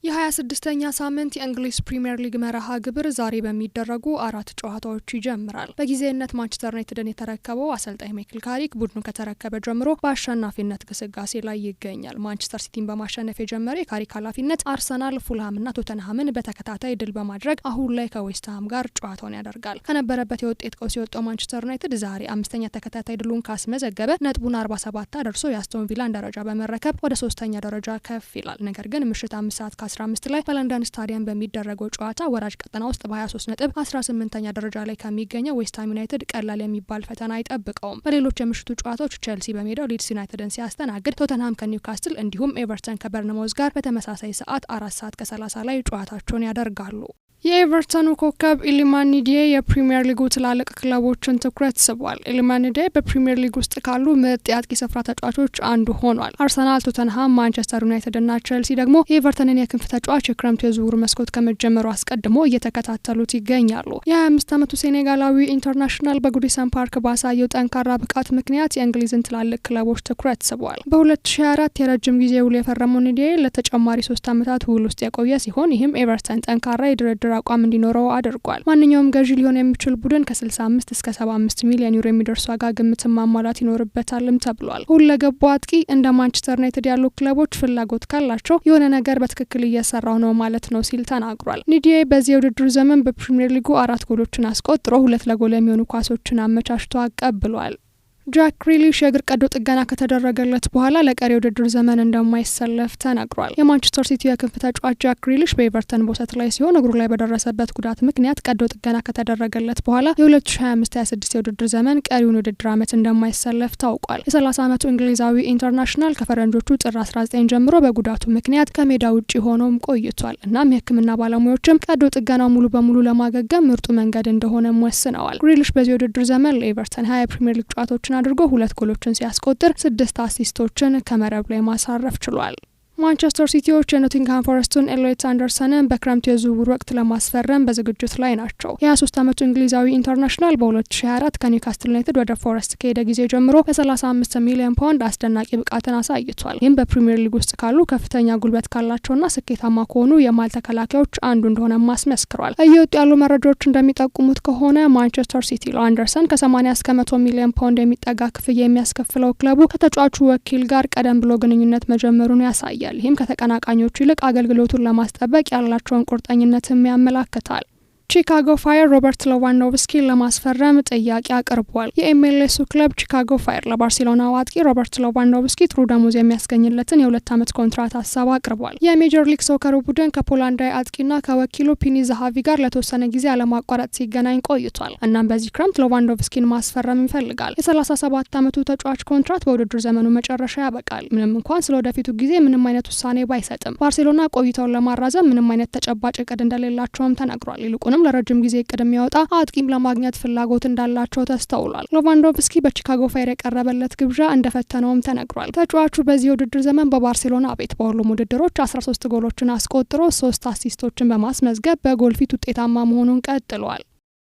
የ26ኛ ሳምንት የእንግሊዝ ፕሪሚየር ሊግ መርሃ ግብር ዛሬ በሚደረጉ 4 ጨዋታዎች ይጀምራል። በጊዜነት ማንቸስተር ዩናይትድን የተረከበው አሰልጣኝ ማይክል ካሪክ ቡድኑ ከተረከበ ጀምሮ በአሸናፊነት ግስጋሴ ላይ ይገኛል። ማንቸስተር ሲቲን በማሸነፍ የጀመረ የካሪክ ኃላፊነት አርሰናል፣ ፉልሃምና ቶተንሃምን በተከታታይ ድል በማድረግ አሁን ላይ ከዌስትሃም ጋር ጨዋታውን ያደርጋል። ከነበረበት የውጤት ቀውስ የወጣው ማንቸስተር ዩናይትድ ዛሬ 5ኛ ተከታታይ ድሉን ካስመዘገበ ነጥቡን 47 አደርሶ የአስቶን ቪላን ደረጃ በመረከብ ወደ 3ኛ ደረጃ ከፍ ይላል። ነገር ግን ምሽት 5 ሰዓት 15 ላይ በለንደን ስታዲየም በሚደረገው ጨዋታ ወራጅ ቀጠና ውስጥ በ23 ነጥብ 18ኛ ደረጃ ላይ ከሚገኘው ዌስትሃም ዩናይትድ ቀላል የሚባል ፈተና አይጠብቀውም። በሌሎች የምሽቱ ጨዋታዎች ቼልሲ በሜዳው ሊድስ ዩናይትድን ሲያስተናግድ፣ ቶተንሃም ከኒውካስትል እንዲሁም ኤቨርተን ከበርንማውዝ ጋር በተመሳሳይ ሰዓት 4 ሰዓት ከ30 ላይ ጨዋታቸውን ያደርጋሉ። የኤቨርተኑ ኮከብ ኢሊማን ኒዲዬ የፕሪሚየር ሊጉ ትላልቅ ክለቦችን ትኩረት ስቧል። ኢሊማን ኒዲዬ በፕሪሚየር ሊግ ውስጥ ካሉ ምርጥ የአጥቂ ስፍራ ተጫዋቾች አንዱ ሆኗል። አርሰናል፣ ቶተንሃም፣ ማንቸስተር ዩናይትድ እና ቼልሲ ደግሞ የኤቨርተንን የክንፍ ተጫዋች የክረምቱ የዝውውር መስኮት ከመጀመሩ አስቀድሞ እየተከታተሉት ይገኛሉ። የ25 ዓመቱ ሴኔጋላዊ ኢንተርናሽናል በጉዲሰን ፓርክ ባሳየው ጠንካራ ብቃት ምክንያት የእንግሊዝን ትላልቅ ክለቦች ትኩረት ስቧል። በ2024 የረጅም ጊዜ ውል የፈረመው ኒዲዬ ለተጨማሪ 3 ዓመታት ውል ውስጥ የቆየ ሲሆን ይህም ኤቨርተን ጠንካራ የድርድር አቋም እንዲኖረው አድርጓል። ማንኛውም ገዢ ሊሆን የሚችል ቡድን ከ65 እስከ 75 ሚሊዮን ዩሮ የሚደርሱ ዋጋ ግምትን ማሟላት ይኖርበታልም ተብሏል። ሁለገቡ አጥቂ እንደ ማንቸስተር ዩናይትድ ያሉ ክለቦች ፍላጎት ካላቸው የሆነ ነገር በትክክል እየሰራው ነው ማለት ነው ሲል ተናግሯል። ኒዲዬ በዚህ የውድድር ዘመን በፕሪሚየር ሊጉ 4 ጎሎችን አስቆጥሮ 2 ለጎል የሚሆኑ ኳሶችን አመቻችቶ አቀብሏል። ጃክ ግሪሊሽ የእግር ቀዶ ጥገና ከተደረገለት በኋላ ለቀሪ ውድድር ዘመን እንደማይሰለፍ ተነግሯል። የማንቸስተር ሲቲ የክንፍ ተጫዋች ጃክ ግሪሊሽ በኤቨርተን ቦሰት ላይ ሲሆን እግሩ ላይ በደረሰበት ጉዳት ምክንያት ቀዶ ጥገና ከተደረገለት በኋላ የ2025/26 የውድድር ዘመን ቀሪውን ውድድር ዓመት እንደማይሰለፍ ታውቋል። የ30 ዓመቱ እንግሊዛዊ ኢንተርናሽናል ከፈረንጆቹ ጥር 19 ጀምሮ በጉዳቱ ምክንያት ከሜዳ ውጭ ሆኖም ቆይቷል። እናም የሕክምና ባለሙያዎችም ቀዶ ጥገናው ሙሉ በሙሉ ለማገገም ምርጡ መንገድ እንደሆነም ወስነዋል። ግሪሊሽ በዚህ የውድድር ዘመን ለኤቨርተን 20 የፕሪሚየር ሊግ ጨዋታዎችን አድርጎ 2 ጎሎችን ሲያስቆጥር 6 አሲስቶችን ከመረብ ላይ ማሳረፍ ችሏል። ማንቸስተር ሲቲዎች የኖቲንግሃም ፎረስቱን ኤሎይት አንደርሰንን በክረምቱ የዝውውር ወቅት ለማስፈረም በዝግጅት ላይ ናቸው። የ23 ዓመቱ እንግሊዛዊ ኢንተርናሽናል በ2024 ከኒውካስትል ዩናይትድ ወደ ፎረስት ከሄደ ጊዜ ጀምሮ በ35 ሚሊዮን ፓውንድ አስደናቂ ብቃትን አሳይቷል። ይህም በፕሪሚየር ሊግ ውስጥ ካሉ ከፍተኛ ጉልበት ካላቸውና ስኬታማ ከሆኑ የማል ተከላካዮች አንዱ እንደሆነ ማስመስክሯል። እየወጡ ያሉ መረጃዎች እንደሚጠቁሙት ከሆነ ማንቸስተር ሲቲ ለአንደርሰን ከ80 እስከ 100 ሚሊዮን ፓውንድ የሚጠጋ ክፍያ የሚያስከፍለው ክለቡ ከተጫዋቹ ወኪል ጋር ቀደም ብሎ ግንኙነት መጀመሩን ያሳያል። ይህም ከተቀናቃኞቹ ይልቅ አገልግሎቱን ለማስጠበቅ ያላቸውን ቁርጠኝነትም ያመላክታል። ቺካጎ ፋየር ሮበርት ሌዋንዶቭስኪን ለማስፈረም ጥያቄ አቅርቧል። የኤምኤልኤሱ ክለብ ቺካጎ ፋየር ለባርሴሎናው አጥቂ ሮበርት ሌዋንዶቭስኪ ጥሩ ደሞዝ የሚያስገኝለትን የ2 ዓመት ኮንትራት ሀሳብ አቅርቧል። የሜጀር ሊግ ሶከር ቡድን ከፖላንዳዊ አጥቂና ከወኪሉ ፒኒ ዛሃቪ ጋር ለተወሰነ ጊዜ አለማቋረጥ ሲገናኝ ቆይቷል። እናም በዚህ ክረምት ሌዋንዶቭስኪን ማስፈረም ይፈልጋል። የ37 ዓመቱ ተጫዋች ኮንትራት በውድድር ዘመኑ መጨረሻ ያበቃል። ምንም እንኳን ስለ ወደፊቱ ጊዜ ምንም አይነት ውሳኔ ባይሰጥም ባርሴሎና ቆይታውን ለማራዘም ምንም አይነት ተጨባጭ እቅድ እንደሌላቸውም ተነግሯል። ይልቁንም ለረጅም ጊዜ እቅድ የሚያወጣ አጥቂም ለማግኘት ፍላጎት እንዳላቸው ተስተውሏል። ሌዋንዶቭስኪ በቺካጎ ፋየር የቀረበለት ግብዣ እንደፈተነውም ተነግሯል። ተጫዋቹ በዚህ ውድድር ዘመን በባርሴሎና ቤት በሁሉም ውድድሮች 13 ጎሎችን አስቆጥሮ 3 አሲስቶችን በማስመዝገብ በጎል ፊት ውጤታማ መሆኑን ቀጥሏል።